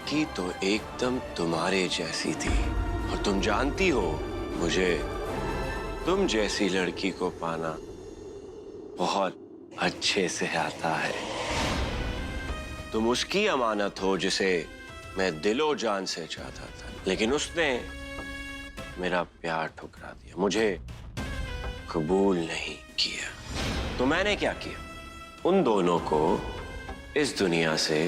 लड़की तो एकदम तुम्हारे जैसी थी और तुम जानती हो मुझे तुम जैसी लड़की को पाना बहुत अच्छे से आता है। तुम उसकी अमानत हो जिसे मैं दिलो जान से चाहता था, लेकिन उसने मेरा प्यार ठुकरा दिया, मुझे कबूल नहीं किया। तो मैंने क्या किया? उन दोनों को इस दुनिया से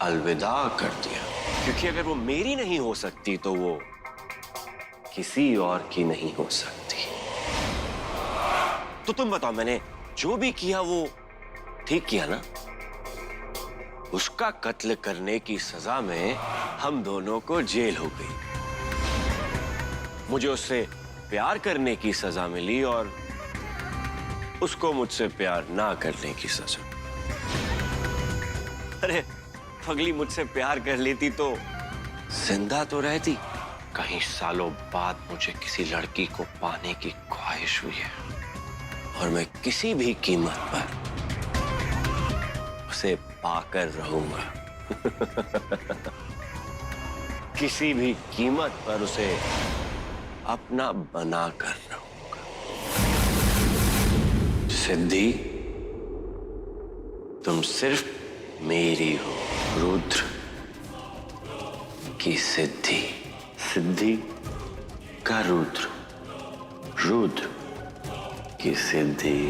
अलविदा कर दिया, क्योंकि अगर वो मेरी नहीं हो सकती तो वो किसी और की नहीं हो सकती। तो तुम बताओ, मैंने जो भी किया वो ठीक किया ना? उसका कत्ल करने की सजा में हम दोनों को जेल हो गई, मुझे उससे प्यार करने की सजा मिली और उसको मुझसे प्यार ना करने की सजा। अरे पगली, मुझसे प्यार कर लेती तो जिंदा तो रहती। कहीं सालों बाद मुझे किसी लड़की को पाने की ख्वाहिश हुई है और मैं किसी भी कीमत पर उसे पाकर रहूंगा। किसी भी कीमत पर उसे अपना बनाकर रहूंगा। सिद्धि, तुम सिर्फ मेरी हो, रुद्र की सिद्धि, सिद्धि का रुद्र, रुद्र की सिद्धि।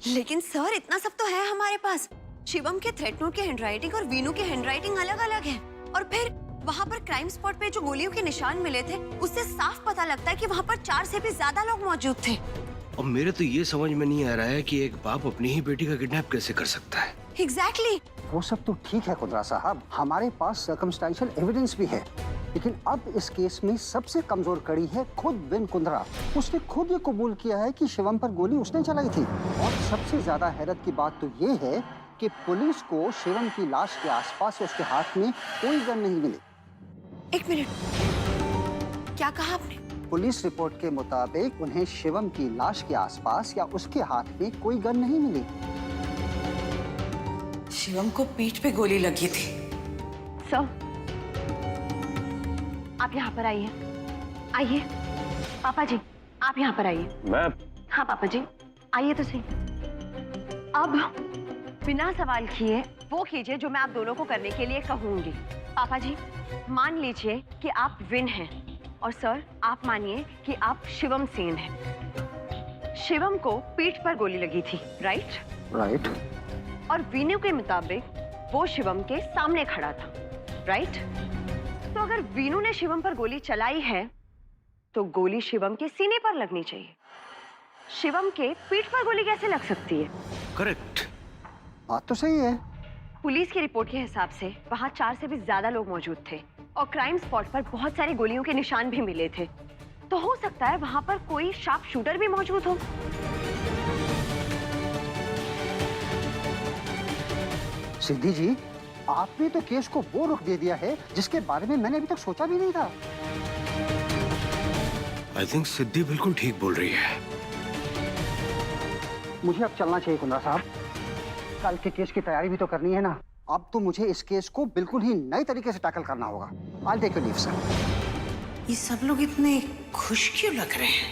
लेकिन सर, इतना सब तो है हमारे पास। शिवम के थ्रेट नोट की हैंडराइटिंग और वीनू की हैंडराइटिंग अलग अलग है। और फिर वहाँ पर क्राइम स्पॉट पे जो गोलियों के निशान मिले थे, उससे साफ पता लगता है कि वहाँ पर 4 से भी ज्यादा लोग मौजूद थे। अब मेरे तो ये समझ में नहीं आ रहा है कि एक बाप अपनी ही बेटी का किडनैप कैसे कर सकता है। एग्जैक्टली। वो सब तो ठीक है कुंद्रा साहब, हमारे पास सर्कमस्टेंशियल एविडेंस भी है, लेकिन अब इस केस में सबसे कमजोर कड़ी है खुद विन कुंद्रा। उसने खुद ये कबूल किया है कि शिवम पर गोली उसने चलाई थी। और सबसे ज्यादा हैरत की बात तो ये है कि पुलिस को शिवम की लाश के आसपास उसके हाथ में कोई गन नहीं मिली। एक मिनट, क्या कहा आपने? पुलिस रिपोर्ट के मुताबिक उन्हें शिवम की लाश के आसपास या उसके हाथ में कोई गन नहीं मिली। शिवम को पीठ पे गोली लगी थी। सर, आप यहाँ पर आइए। आइए पापा जी, आप यहाँ पर आइए। मैं? हाँ पापा जी, आइए तो सही। अब बिना सवाल किए वो कीजिए जो मैं आप दोनों को करने के लिए कहूंगी। पापा जी, मान लीजिए कि आप विन हैं और सर आप मानिए कि आप शिवम सेन हैं। शिवम को पीठ पर गोली लगी थी, राइट? राइट। और वीनू के मुताबिक वो शिवम के सामने खड़ा था, राइट? तो अगर वीनू ने शिवम पर गोली चलाई है तो गोली शिवम के सीने पर लगनी चाहिए। शिवम के पीठ पर गोली कैसे लग सकती है? करेक्ट। बात तो सही है। पुलिस की रिपोर्ट के हिसाब से वहाँ 4 से भी ज्यादा लोग मौजूद थे और क्राइम स्पॉट पर बहुत सारी गोलियों के निशान भी मिले थे। तो हो सकता है वहाँ पर कोई शार्प शूटर भी मौजूद हो। सिद्धि जी, आपने तो केस को वो रुख दे दिया है जिसके बारे में मैंने अभी तक सोचा भी नहीं था। आई थिंक सिद्धि बिल्कुल ठीक बोल रही है। मुझे अब चलना चाहिए कुंद्रा साहब, कल के केस की तैयारी भी तो करनी है ना। अब तो मुझे इस केस को बिल्कुल ही नए तरीके से टैकल करना होगा। I'll take a leave, sir. ये सब लोग इतने खुश क्यों लग रहे हैं?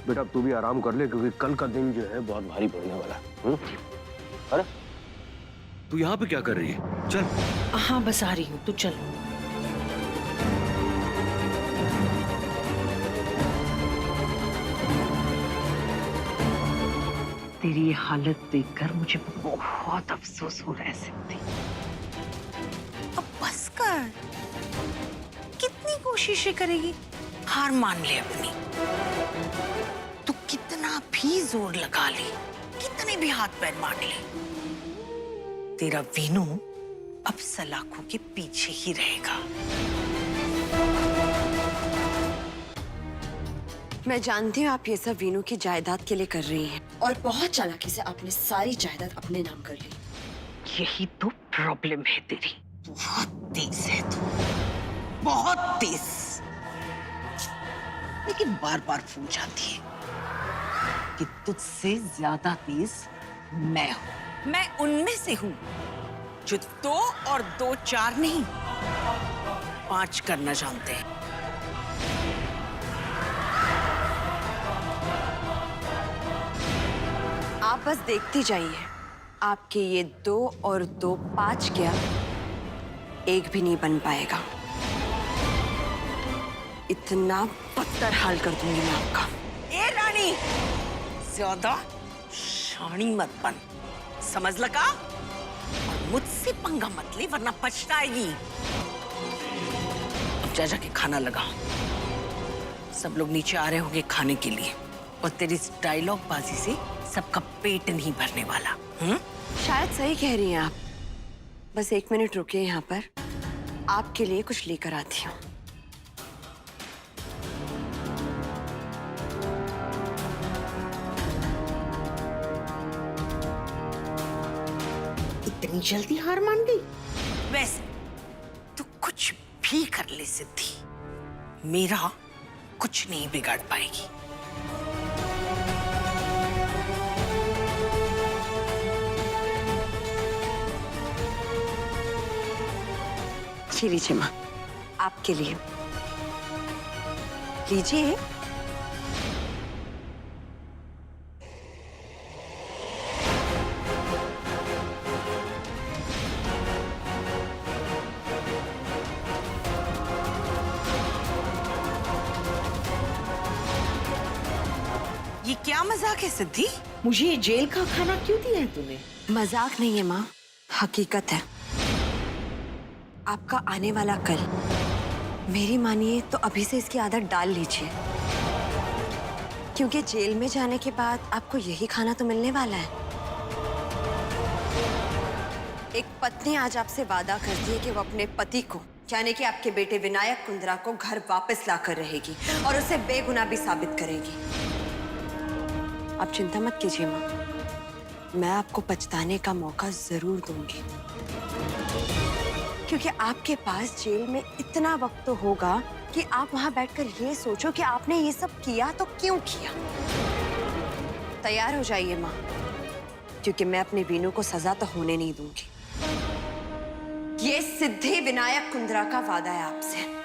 बेटा तू भी आराम कर ले, क्योंकि कल का दिन जो है बहुत भारी पड़ने वाला है। अरे तू यहाँ पे क्या कर रही है? चल। हाँ बस आ रही हूँ, तू चल। तेरी ये हालत देखकर मुझे बहुत अफसोस हो रहा है सिद्धि। अब बस कर, कितनी कोशिशें करेगी? हार मान ले अपनी। तू कितना भी जोर लगा ले, कितने भी हाथ पैर मार ले, तेरा वीनू अब सलाखों के पीछे ही रहेगा। मैं जानती हूँ आप ये सब वीनू की जायदाद के लिए कर रही हैं और बहुत चालाकी से आपने सारी जायदाद अपने नाम कर ली। यही तो प्रॉब्लम है तेरी, बहुत तेज है तू। बहुत तेज, लेकिन बार बार भूल जाती है कि तुझसे ज्यादा तेज मैं हूं। मैं उनमें से हूं जो 2 और 2 4 नहीं 5 करना जानते हैं। आप बस देखती जाइए, आपके ये 2 और 2 5 क्या, एक भी नहीं बन पाएगा। इतना बदतर हाल कर दूंगी मैं आपका। ए रानी, ज्यादा शानी मत बन, समझ लगा? और मुझसे पंगा मत ले वरना पछताएगी। अब जा जाके खाना लगा, सब लोग नीचे आ रहे होंगे खाने के लिए, और तेरी इस डायलॉग बाजी से सबका पेट नहीं भरने वाला। शायद सही कह रही हैं आप। बस 1 मिनट रुकिए यहाँ पर, आपके लिए कुछ लेकर आती हूँ। इतनी जल्दी हार मान गई? वैसे तू कुछ भी कर ले सिद्धि, मेरा कुछ नहीं बिगाड़ पाएगी। ये लीजिए माँ, आपके लिए। लीजिए। ये क्या मजाक है सिद्धि? मुझे ये जेल का खाना क्यों दिया है तूने? मजाक नहीं है माँ, हकीकत है। आपका आने वाला कल, मेरी मानिए तो अभी से इसकी आदत डाल लीजिए, क्योंकि जेल में जाने के बाद आपको यही खाना तो मिलने वाला है। एक पत्नी आज आपसे वादा करती है कि वो अपने पति को, यानी कि आपके बेटे विनायक कुंद्रा को घर वापस लाकर रहेगी और उसे बेगुनाह भी साबित करेगी। आप चिंता मत कीजिए माँ, मैं आपको पछताने का मौका जरूर दूंगी, क्योंकि आपके पास जेल में इतना वक्त तो होगा कि आप वहां बैठकर ये सोचो कि आपने ये सब किया तो क्यों किया। तैयार हो जाइए माँ, क्योंकि मैं अपने वीनू को सजा तो होने नहीं दूंगी। ये सिद्धि विनायक कुंद्रा का वादा है आपसे।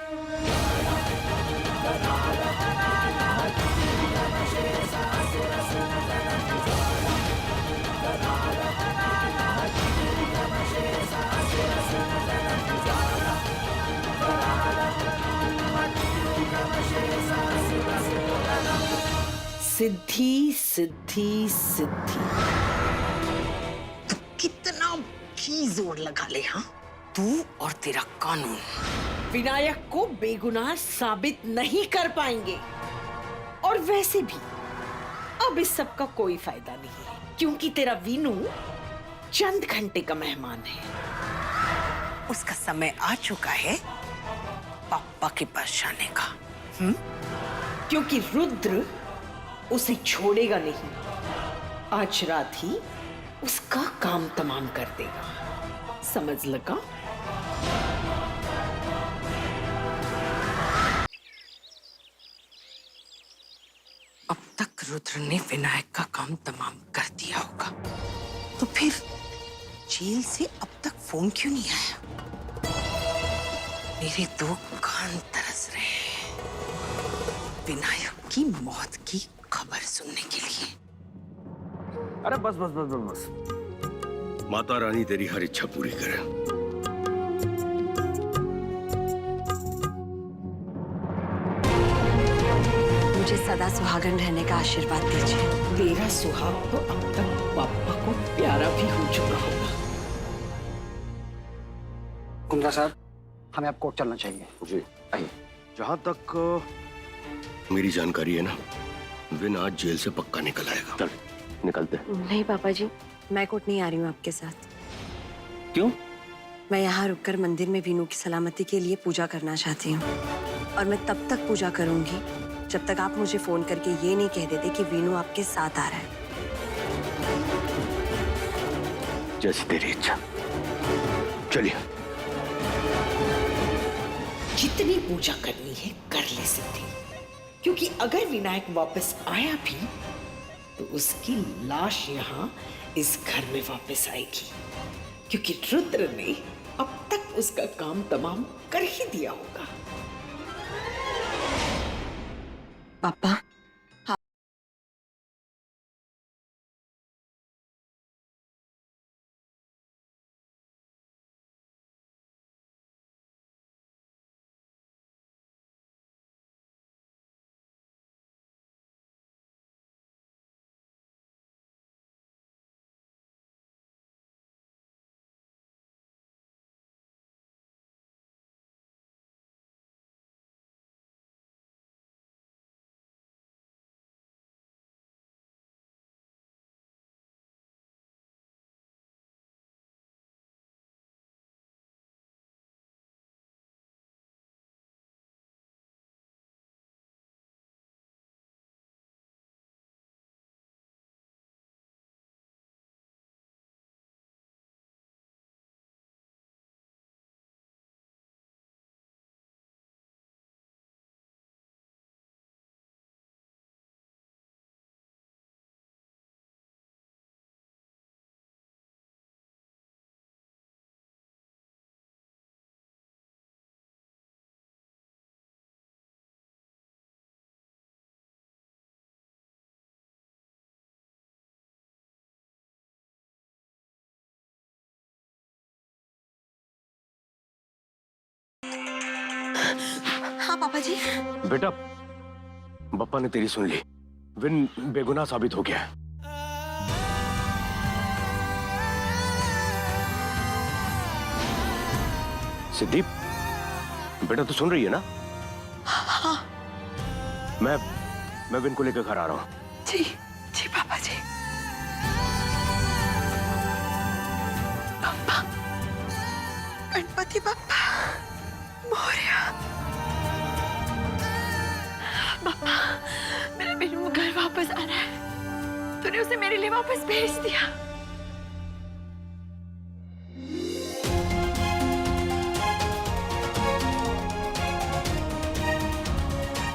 सिद्धि सिद्धि सिद्धि, तू कितना भी जोर लगा ले, हाँ, तू और तेरा कानून विनायक को बेगुनाह साबित नहीं कर पाएंगे। और वैसे भी अब इस सब का कोई फायदा नहीं है, क्योंकि तेरा वीनू चंद घंटे का मेहमान है। उसका समय आ चुका है पापा के पास जाने का, क्योंकि रुद्र उसे छोड़ेगा नहीं। आज रात ही उसका काम तमाम कर देगा, समझ लगा? अब तक रुद्र ने विनायक का काम तमाम कर दिया होगा, तो फिर जेल से अब तक फोन क्यों नहीं आया? मेरे 2 कान तरस रहे हैं विनायक की मौत की खबर सुनने के लिए। अरे बस बस बस बस बस, माता रानी तेरी हर इच्छा पूरी करे। मुझे सदा सुहागन रहने का आशीर्वाद दीजिए। तेरा सुहाग तो अब तक पापा को प्यारा भी हो चुका होगा। कुंद्रा साहब, हमें अब कोर्ट चलना चाहिए। जी आइए। जहां तक मेरी जानकारी है ना, विन आज जेल से पक्का निकल आएगा। चल निकलते हैं। नहीं पापा जी, मैं कोर्ट नहीं आ रही हूँ आपके साथ। क्यों? मैं यहाँ रुककर मंदिर में वीनू की सलामती के लिए पूजा करना चाहती हूँ, और मैं तब तक पूजा करूंगी जब तक आप मुझे फोन करके ये नहीं कह देते कि वीनू आपके साथ आ रहा है। जैसी तेरी इच्छा। चलिए। जितनी पूजा करनी है कर ले सिद्धि, क्योंकि अगर विनायक वापस आया भी तो उसकी लाश यहाँ इस घर में वापस आएगी, क्योंकि रुद्र ने अब तक उसका काम तमाम कर ही दिया होगा। पापा, हाँ पापा जी। बेटा, बप्पा ने तेरी सुन ली। विन बेगुनाह साबित हो गया है। सिद्धि, बेटा तू सुन रही है ना? हाँ। मैं विन को लेकर घर आ रहा हूँ। जी जी पापा जी। पापा, गणपति बप्पा मोरया। पापा, मेरा बिनु घर वापस आ रहा है। तूने उसे मेरे लिए वापस भेज दिया।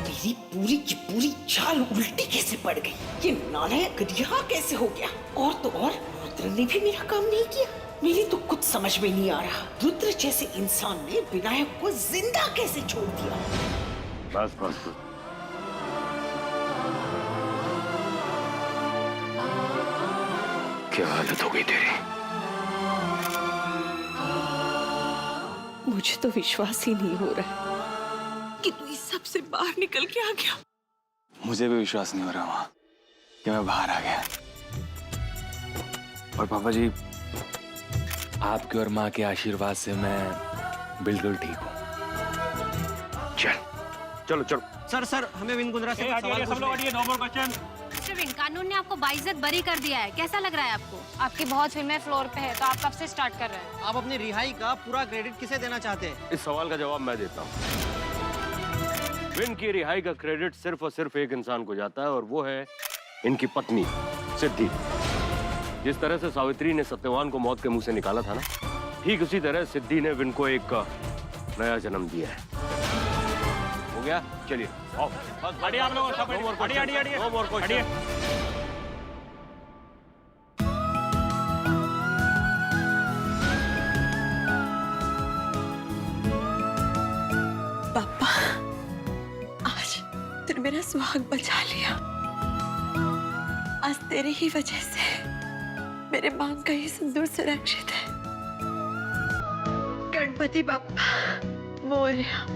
मेरी पूरी की पूरी चाल उल्टी कैसे पड़ गई? ये नालायक रिहा कैसे हो गया? और तो और रुद्र ने भी मेरा काम नहीं किया। मेरी तो कुछ समझ में नहीं आ रहा, रुद्र जैसे इंसान ने विनायक को जिंदा कैसे छोड़ दिया? बस बस। क्या हालत हो गई तेरी? मुझे तो विश्वास ही नहीं हो रहा है कि तू इस सब से बाहर निकल के आ गया। मुझे भी विश्वास नहीं हो रहा वहां कि मैं बाहर आ गया। और पापा जी, आपके और माँ के आशीर्वाद से मैं बिल्कुल ठीक हूँ। चलो चलो। सर हमें विन कुंद्रा से कुछ सवाल पूछने हैं। No more question. Mister Vin, कानून ने आपको बाइज्जत बरी कर दिया है, कैसा लग रहा है आपको? आपकी बहुत फिल्में फ्लोर पे है, तो आप कब से स्टार्ट कर रहे हैं? आप अपनी रिहाई का पूरा क्रेडिट किसे देना चाहते हैं? इस सवाल का जवाब मैं देता हूँ। विन की रिहाई का क्रेडिट सिर्फ और सिर्फ एक इंसान को जाता है, और वो है इनकी पत्नी सिद्धि। जिस तरह से सावित्री ने सत्यवान को मौत के मुंह से निकाला था ना, ठीक उसी तरह सिद्धि ने विन को एक नया जन्म दिया है। हो गया? चलिए हटिए आप लोग, हटिए। पापा, आज तूने मेरा सुहाग बचा लिया। आज तेरी ही वजह से मेरे मांग का ये सिंदूर सुरक्षित है। गणपति बप्पा मोरया।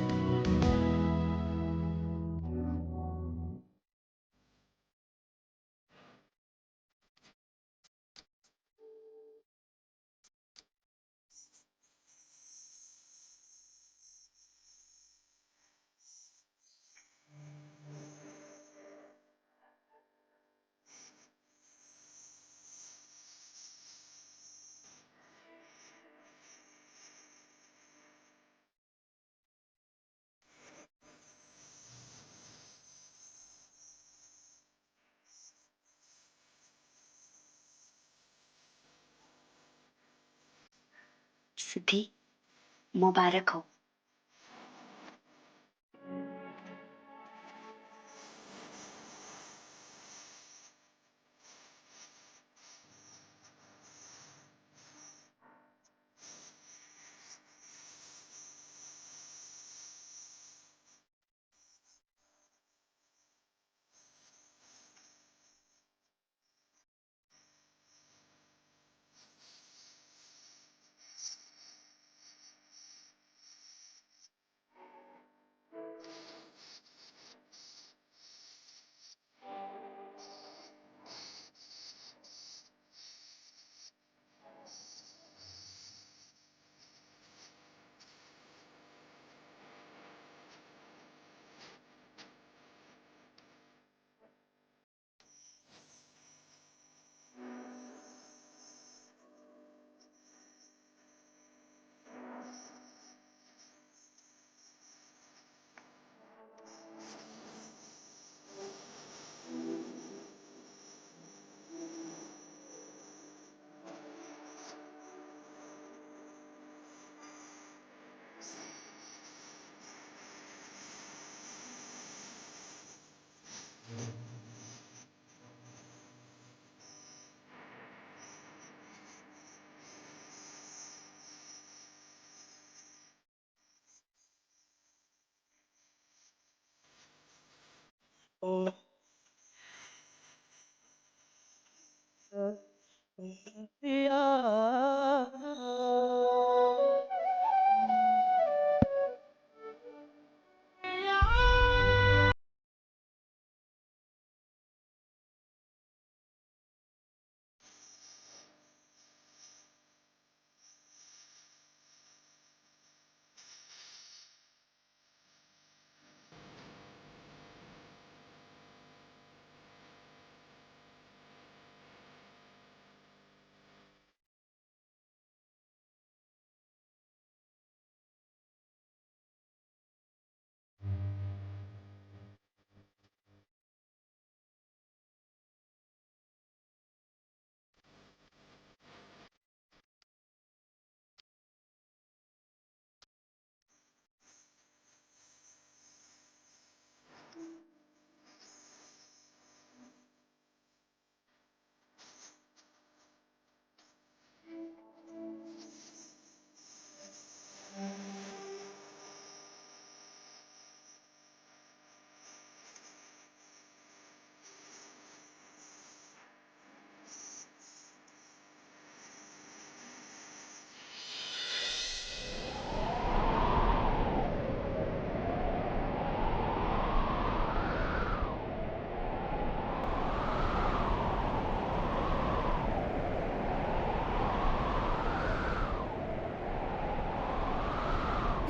सिद्धि, मुबारक हो।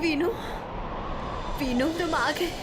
वीनू, वीनू तुम आ गए।